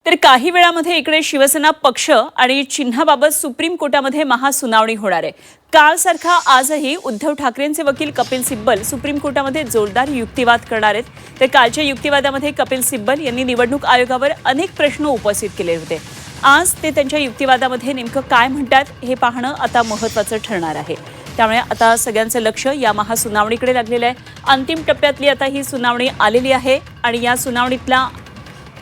तर काही वेळामध्ये इकडे शिवसेना पक्ष आणि चिन्हाबाबत सुप्रीम कोर्टामध्ये महासुनावणी होणार आहे। कालसारखा आजही उद्धव ठाकरेंचे वकील कपिल सिब्बल सुप्रीम कोर्टामध्ये जोरदार युक्तिवाद करणार आहेत। तर कालच्या युक्तिवादामध्ये कपिल सिब्बल यांनी निवडणूक आयोगावर अनेक प्रश्न उपस्थित केले होते। आज ते त्यांच्या युक्तिवादामध्ये नेमकं काय म्हणतात हे पाहणं आता महत्त्वाचं ठरणार आहे। त्यामुळे आता सगळ्यांचं लक्ष या महासुनावणीकडे लागलेलं आहे। अंतिम टप्प्यातली आता ही सुनावणी आलेली आहे आणि या सुनावणीतला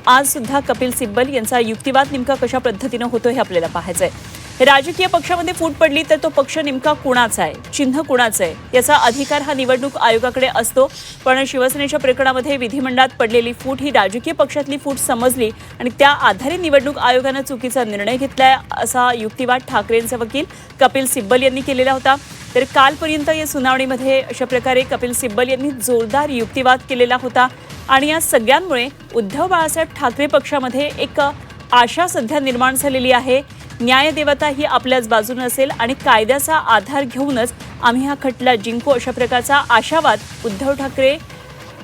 आज सुद्धा कपिल सिब्बल यांचा युक्तिवाद नेमका कशा पद्धतीने होतो हे आपल्याला पाहायचं आहे। राजकीय पक्षामध्ये फूट पडली तर तो पक्ष नेमका कोणाचा आहे, चिन्ह कोणाचं आहे याचा अधिकार हा निवडणूक आयोगाकडे असतो। पण शिवसेनेच्या प्रकरणामध्ये विधिमंडळात पडलेली फूट ही राजकीय पक्षातली फूट समजली आणि त्या आधारे निवडणूक आयोगाने चुकीचा निर्णय घेतलाय असा युक्तिवाद ठाकरेंचे वकील कपिल सिब्बल यांनी केलेला होता। तर कालपर्यंत या सुनावणीमध्ये अशा प्रकारे कपिल सिब्बल यांनी जोरदार युक्तिवाद केलेला होता आणि या सगळ्यांमुळे उद्धव बाळासाहेब ठाकरे पक्षामध्ये एक आशा सध्या निर्माण झालेली आहे। न्यायदेवता ही आपल्याच बाजूने असेल आणि कायद्याचा आधार घेऊनच आम्ही हा खटला जिंकू अशा प्रकारचा आशावाद उद्धव ठाकरे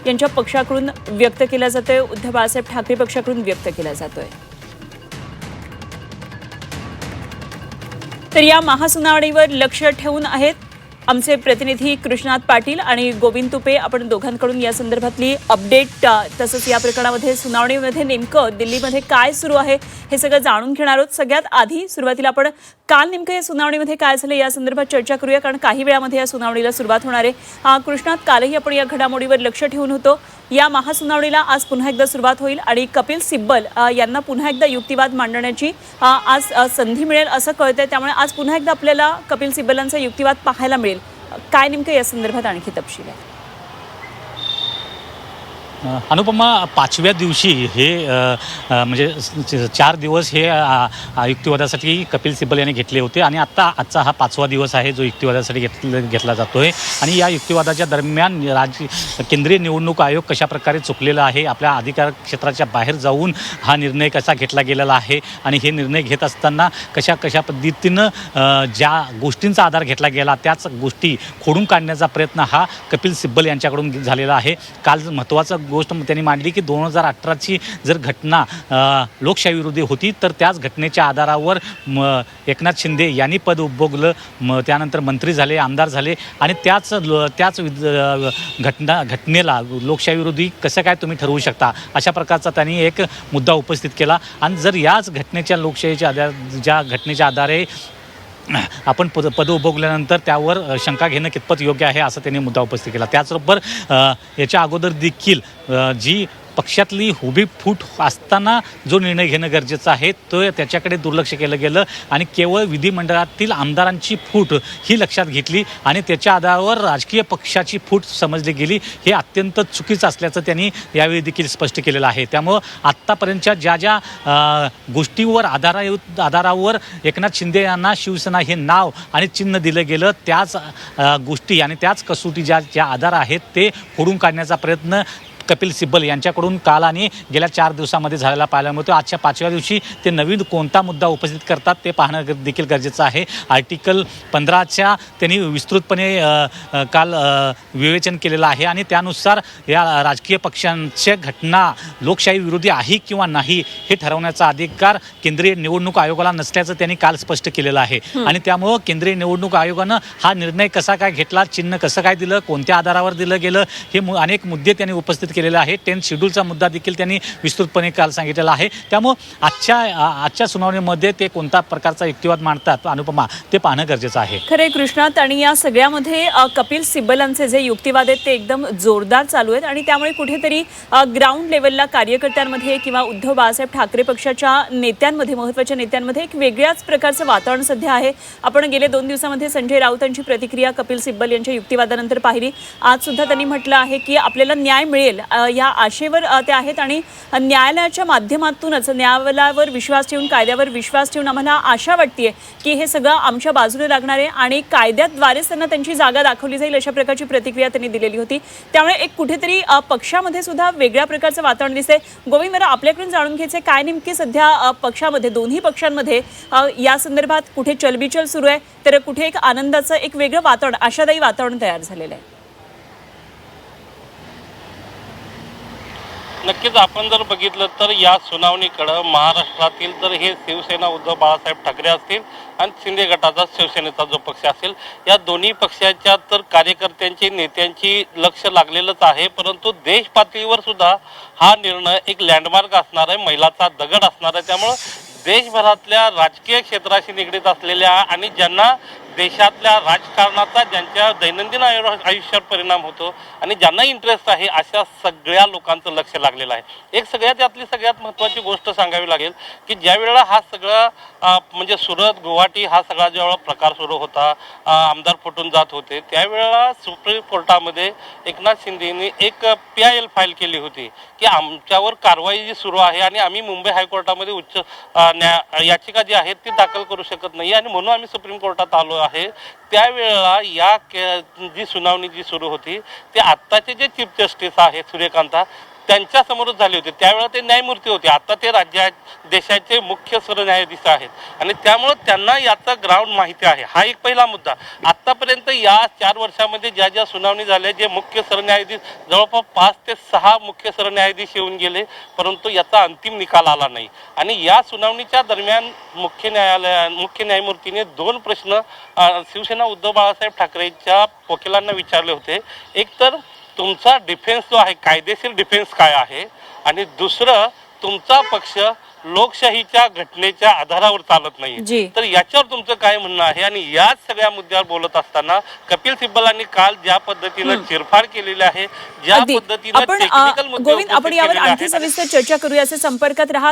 यांच्या पक्षाकडून व्यक्त केला जातोय, उद्धव बाळासाहेब ठाकरे पक्षाकडून व्यक्त केला जातोय। तर या महासुनावणीवर लक्ष ठेवून आहेत आमचे प्रतिनिधी कृष्णात पाटील आणि गोविंद तुपे। आपण दोघांकडून या संदर्भातली अपडेट तसंच या प्रकरणामध्ये सुनावणीमध्ये नेमकं दिल्लीमध्ये काय सुरू आहे हे सगळं जाणून घेणार आहोत। सगळ्यात आधी सुरुवातीला आपण काल नेमकं या सुनावणीमध्ये काय झालं या संदर्भात चर्चा करूया, कारण काही वेळामध्ये या सुनावणीला सुरुवात होणार आहे। कृष्णात, कालही आपण या घडामोडीवर लक्ष ठेवून होतो। या महासुनावणीला आज पुन्हा एकदा सुरुवात होईल आणि कपिल सिब्बल यांना पुन्हा एकदा युक्तिवाद मांडण्याची आज संधी मिळेल असं कळतंय। त्यामुळे आज पुन्हा एकदा आपल्याला कपिल सिब्बलांचा युक्तिवाद पाहायला मिळेल। काय नेमकं या संदर्भात आणखी तपशील आहे? अनुपमा, पाचव्या दिवशी हे म्हणजे 4 दिवस हे युक्तिवादासाठी कपिल सिब्बल यांनी घेतले होते आणि आजचा हा 5वा दिवस आहे जो युक्तिवादासाठी घेतला जातोय। आणि या युक्तिवादाच्या दरम्यान केंद्रीय निवडणूक आयोग कशा प्रकारे चुकलेला आहे, आपल्या अधिकार क्षेत्राच्या बाहेर जाऊन हा निर्णय कसा घेतला गेलेला आहे आणि हे निर्णय घेत असताना कशा पद्धतीनं ज्या गोष्टींचा आधार घेतला गेला त्याच गोष्टी खोडून काढण्याचा प्रयत्न हा कपिल सिब्बल यांच्याकडून झालेला आहे। काल महत्त्वाचं गोष्ट त्यांनी मांडली की 2018ची जर घटना लोकशाही विरोधी होती तर त्याच घटनेच्या आधारावर एकनाथ शिंदे यांनी पद उपभोगलं, त्यानंतर मंत्री झाले, आमदार झाले आणि त्याच घटनेला लोकशाही विरोधी कसं काय तुम्ही ठरवू शकता अशा प्रकारचा त्यांनी एक मुद्दा उपस्थित केला। आणि जर याच घटनेच्या लोकशाहीच्या ज्या घटनेच्या आधारे आपण पद उपभोगल्यानंतर त्यावर शंका घेणं कितपत योग्य आहे असं त्यांनी मुद्दा उपस्थित केला। त्याचबरोबर याच्या अगोदर देखील जी पक्षातली उभी फूट असताना जो निर्णय घेणं गरजेचं आहे तो त्याच्याकडे दुर्लक्ष केलं गेलं आणि केवळ विधिमंडळातील आमदारांची फूट ही लक्षात घेतली आणि त्याच्या आधारावर राजकीय पक्षाची फूट समजली गेली। हे अत्यंत चुकीचं असल्याचं त्यांनी यावेळी देखील स्पष्ट केलेलं आहे। त्यामुळं आत्तापर्यंतच्या ज्या गोष्टीवर आधारावर एकनाथ शिंदे यांना शिवसेना हे नाव आणि चिन्ह दिलं गेलं त्याच गोष्टी आणि त्याच कसोटी ज्या आधार आहेत ते फोडून काढण्याचा प्रयत्न कपिल सिब्बल यांच्याकडून काल आणि गेल्या 4 दिवसामध्ये झालेला पाहायला मिळतो। आजच्या 5व्या दिवशी ते नवीन कोणता मुद्दा उपस्थित करतात ते पाहणं देखील गरजेचं आहे। आर्टिकल 15च्या त्यांनी विस्तृतपणे काल विवेचन केलेलं आहे आणि त्यानुसार या राजकीय पक्षांच्या घटना लोकशाही विरोधी आहे किंवा नाही हे ठरवण्याचा अधिकार केंद्रीय निवडणूक आयोगाला नसल्याचं त्यांनी काल स्पष्ट केलेलं आहे। आणि त्यामुळं केंद्रीय निवडणूक आयोगानं हा निर्णय कसा काय घेतला, चिन्ह कसं काय दिलं, कोणत्या आधारावर दिलं गेलं हे अनेक मुद्दे त्यांनी उपस्थित केलेला आहे। 10th शेड्यूलचा मुद्दा देखील त्यांनी विस्तृतपणे काल सांगितलेला आहे। त्यामुळे आजच्या सुनावणीमध्ये ते कोणत्या प्रकारचा युक्तिवाद मांडतात अनुपमा ते पाहणं गरजेचं आहे। खरे कृष्णात, आणि या सगळ्यामध्ये कपिल सिब्बलांचे जे युक्तिवाद आहेत ते एकदम जोरदार चालू आहेत आणि त्यामुळे कुठेतरी ग्राउंड लेवलला कार्यकर्त्यांमध्ये किंवा उद्धव बाळासाहेब ठाकरे पक्षाच्या नेत्यांमध्ये, महत्त्वाच्या नेत्यांमध्ये एक वेगळ्याच प्रकारचं वातावरण सध्या आहे। आपण गेले 2 दिवसामध्ये संजय राऊतांची प्रतिक्रिया कपिल सिब्बल यांच्या युक्तिवादानंतर पाहिली। आज सुद्धा त्यांनी म्हटलं आहे की आपल्याला न्याय मिळेल या आशेवर ते आहेत आणि न्यायालयाच्या माध्यमातूनच न्यायालयावर विश्वास ठेवून, कायद्यावर विश्वास ठेवून आम्हाला आशा वाटते की हे सगळं आमच्या बाजूने लागणार आहे आणि कायद्याद्वारेच त्यांना त्यांची जागा दाखवली जाईल अशा प्रकारची प्रतिक्रिया त्यांनी दिलेली होती। त्यामुळे एक कुठेतरी पक्षामध्ये सुद्धा वेगळ्या प्रकारचं वातावरण दिसते। गोविंद, मला आपल्याकडून जाणून घ्यायचं आहे काय नेमकी सध्या पक्षामध्ये, दोन्ही पक्षांमध्ये या संदर्भात कुठे चलबिचल सुरू आहे तर कुठे एक आनंदाचं एक वेगळं वातावरण, आशादायी वातावरण तयार झालेलं आहे? नक्कीच आपण जर बघितलं तर या सुनावणीकडं महाराष्ट्रातील तर हे शिवसेना उद्धव बाळासाहेब ठाकरे असतील आणि शिंदे गटाचा शिवसेनेचा जो पक्ष असेल या दोन्ही पक्षाच्या तर कार्यकर्त्यांची नेत्यांची लक्ष लागलेलंच आहे. परंतु देश पातळीवर सुद्धा हा निर्णय एक लँडमार्क असणार आहे, मैलाचा दगड असणार आहे. त्यामुळं देशभरातल्या राजकीय क्षेत्राशी निगडीत असलेल्या आणि ज्यांना देशातल्या राजकारणाचा ज्यांच्या दैनंदिन आयुष्यावर परिणाम होतो आणि ज्यांना इंटरेस्ट आहे अशा सगळ्या लोकांचं लक्ष लागलेलं आहे. एक यातली सगळ्यात महत्त्वाची गोष्ट सांगावी लागेल की ज्या वेळेला हा सगळा म्हणजे सुरत गुवाहाटी हा सगळा ज्यावेळेला प्रकार सुरू होता, आमदार फुटून जात होते, त्यावेळेला सुप्रीम कोर्टामध्ये एकनाथ शिंदेंनी एक PIL फाईल केली होती की आमच्यावर कारवाई जी सुरू आहे आणि आम्ही मुंबई हायकोर्टामध्ये उच्च याचिका जी आहे ती दाखल करू शकत नाही आणि म्हणून आम्ही सुप्रीम कोर्टात आलो आहे. त्यावेळेला या जी सुनावणी जी सुरू होती ते आत्ताचे जे चीफ जस्टिस आहेत सूर्यकांता त्यांच्या समोरच झाले होते. त्यावेळेला ते न्यायमूर्ती होते, आता ते देशाचे मुख्य सरन्यायाधीश आहेत आणि त्यामुळं त्यांना याचा ग्राउंड माहिती आहे. हा एक पहिला मुद्दा. आत्तापर्यंत या 4 वर्षामध्ये ज्या ज्या सुनावणी झाल्या जे मुख्य सरन्यायाधीश जवळपास 5 ते 6 मुख्य सरन्यायाधीश येऊन गेले, परंतु याचा अंतिम निकाल आला नाही. आणि या सुनावणीच्या दरम्यान मुख्य न्यायमूर्तीने 2 प्रश्न शिवसेना उद्धव बाळासाहेब ठाकरेंच्या वकिलांना विचारले होते. एक तर तुमचा डिफेन्स जो आहे कायदेशीर डिफेन्स काय आहे आणि दुसरं तुमचा पक्ष लोकशाहीच्या घटनेच्या आधारावर चालत नाही, तर याच्यावर तुमचं काय म्हणणं आहे. आणि याच सगळ्या मुद्द्यावर बोलत असताना कपिल सिब्बलांनी काल ज्या पद्धतीनं चिरफाड केलेली आहे, ज्या पद्धतीनं टेक्निकल मुद्दे गोविंद, आपण यावर आणखी सविस्तर चर्चा करूया. असे संपर्कात राहा.